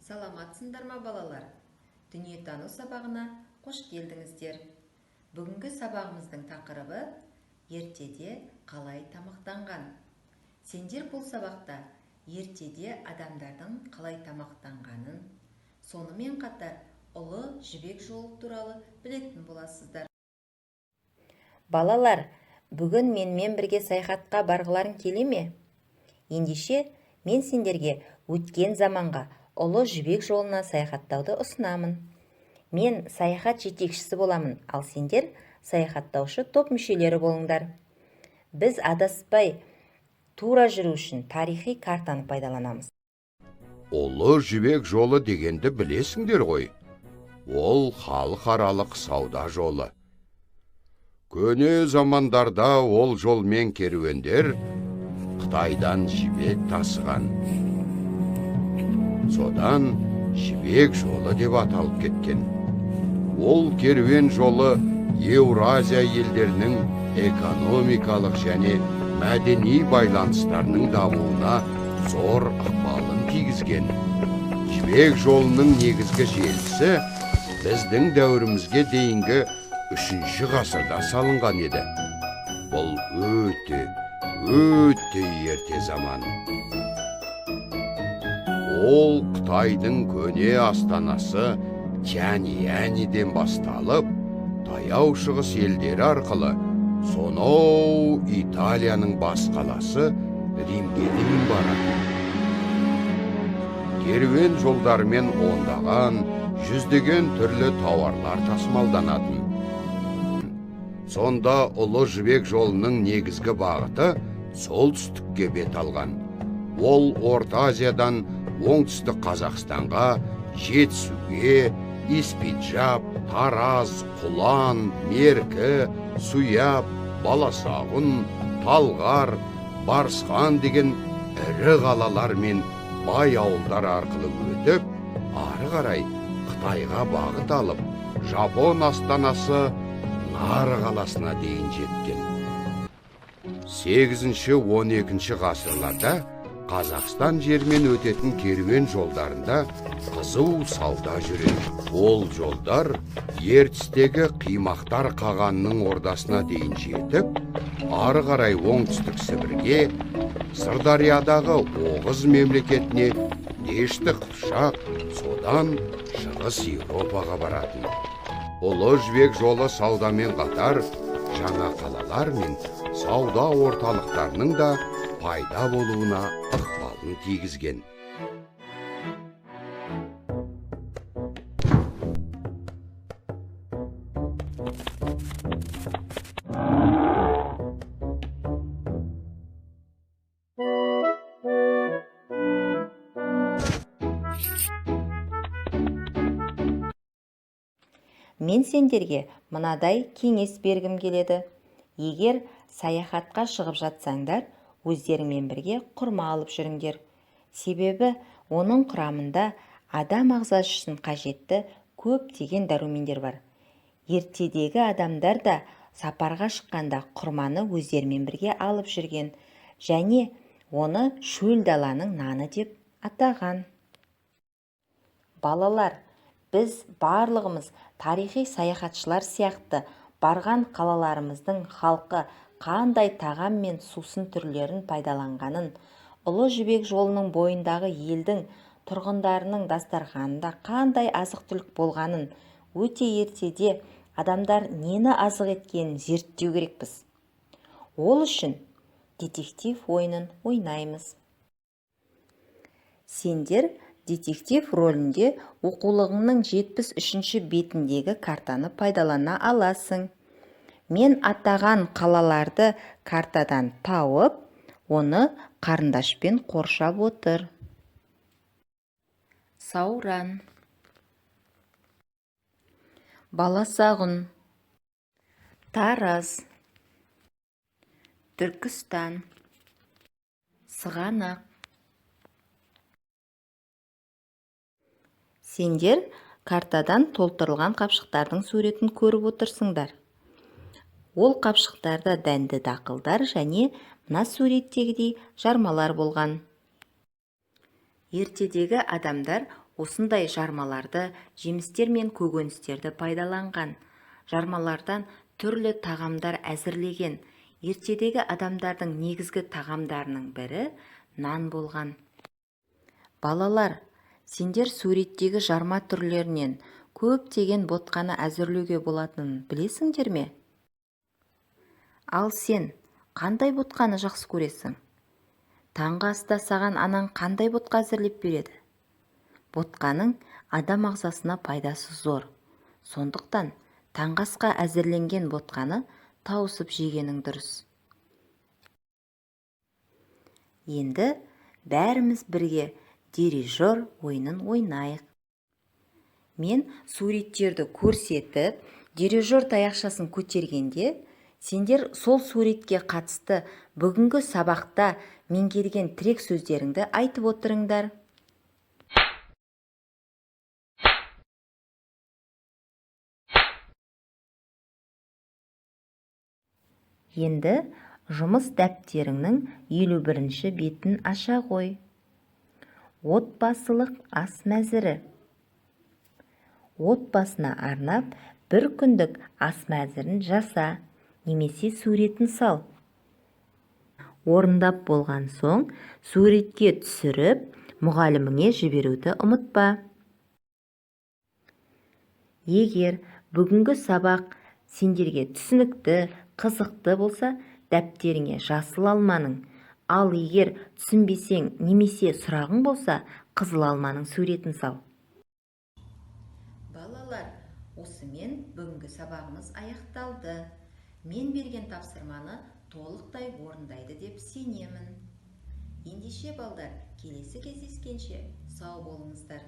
Саламатсыңдар ма балалар? Дүниетану сабағына қош келдіңіздер. Бүгінгі сабағымыздың тақырыбы ертеде қалай тамақтанған. Сендер бұл сабақта ертеде адамдардың қалай тамақтанғанын, сонымен қатар ұлы жібек жолы туралы білетін боласыздар. Балалар, бүгін менімен бірге саяхатқа барғыларың келе ме? Ендеше мен сендерге өткен заманға ұлы жібек жолына саяхаттауды ұсынамын. Мен саяхат жетекшісі боламын, ал сендер саяхаттаушы топ мүшелері болыңдар. Біз адаспай тура жүру үшін тарихи картаны пайдаланамыз. Ұлы жібек жолы дегенді білесіңдер ғой. Ол халықаралық сауда жолы. Көне замандарда ол жолмен керуендер Қытайдан жібек тасыған. Содан жібек жолы деп аталып кеткен. Ол керуен жолы Еуразия елдерінің экономикалық және мәдени байланыстарының дамуына зор ықпалын тигізген. Жібек жолының негізгі желісі біздің дәуірімізге дейінгі 3-ші ғасырда салынған еді. Бұл өте ерте заман. Ол Қытайдың көне астанасы Тяньаньден басталып, таяу шығыс елдері арқылы сонау Италияның бас қаласы Римге дейін баратын. Керуен жолдарымен ондаған, жүздеген түрлі тауарлар тасымалданатын. Сонда ұлы жібек жолының негізгі бағыты солтүстікке бет алған. Ол Орта Азиядан оңтүстік Қазақстанға, Жетісуге, Испиджаб, Тараз, Құлан, Меркі, Суяб, Баласағұн, Талғар, Барысхан деген ірі қалалар мен бай ауылдар арқылы өтіп, ары қарай Қытайға бағыт алып, Жапон астанасы Нары қаласына дейін жеткен. 8-12 ғасырларда Қазақстан жермен өтетін керуен жолдарында қызу сауда жүреді. Ол жолдар ертістегі Қимақтар қағанның ордасына дейін жетіп, ары қарай оңтүстік Сібірге, Сырдариядағы Оғыз мемлекетіне, Дешті Қыпшақ, содан шығыс Еуропаға баратын. Ұлы жібек жолы саудамен қатар жаңа қалалар мен сауда орталықтарының да пайда болуына ықпалын тигізген. Мен сендерге мынадай кеңес бергім келеді. Егер саяхатқа шығып жатсаңдар, өздеріңмен бірге құрма алып жүріңдер. Себебі оның құрамында адам ағзасы үшін қажетті көптеген дәрумендер бар. Ертедегі адамдар да сапарға шыққанда құрманы өздерімен бірге алып жүрген және оны шөл даланың наны деп атаған. Балалар, біз барлығымыз тарихи саяхатшылар сияқты барған қалаларымыздың халқы қандай тағам мен сусын түрлерін пайдаланғанын, ұлы жібек жолының бойындағы елдің тұрғындарының дастарханында қандай азық-түлік болғанын, өте ертеде адамдар нені азық еткенін зерттеу керекпіз. Ол үшін детектив ойынын ойнаймыз. Сендер детектив рөлінде оқулығыңның 73-ші бетіндегі картаны пайдалана аласың. Мен атаған қалаларды картадан тауып, оны қарындашпен қоршап отыр. Сауран, Баласағұн, Тараз, Түркістан, Сығанақ. Сендер картадан толтырылған қапшықтардың суретін көріп отырсыңдар. Ол қапшықтарда дәнді дақылдар және мына суреттегідей жармалар болған. Ертедегі адамдар осындай жармаларды, жемістер мен көкөністерді пайдаланған. Жармалардан түрлі тағамдар әзірлеген. Ертедегі адамдардың негізгі тағамдарының бірі нан болған. Балалар, сендер суреттегі жарма түрлерінен көптеген ботқаны әзірлеуге болатынын білесіңдер ме? Ал сен қандай ботқаны жақсы көресің? Таңғы аста саған анаң қандай ботқа әзірлеп береді? Ботқаның адам ағзасына пайдасы зор. Сондықтан таңғы асқа әзірленген ботқаны тауысып жегенің дұрыс. Енді бәріміз бірге дирижер ойынын ойнайық. Мен суреттерді көрсетіп, дирижер таяқшасын көтергенде, сендер сол суретке қатысты бүгінгі сабақта меңгерген тірек сөздеріңді айтып отырыңдар. Енді жұмыс дәптеріңнің 51-ші бетін аша қой. Отбасылық ас мәзірі. Отбасына арнап бір күндік ас мәзірін жаса, немесе суретін сал. Орындап болған соң, суретке түсіріп, мұғаліміңе жіберуді ұмытпа. Егер бүгінгі сабақ сендерге түсінікті, қызықты болса, дәптеріңе жасыл алманың, ал егер түсінбесең немесе сұрағың болса, қызыл алманың суретін сал. Балалар, осымен бүгінгі сабағымыз аяқталды. Мен берген тапсырманы толықтай орындайды деп сенемін. Ендеше балдар, келесі кездескенше сау болыңыздар.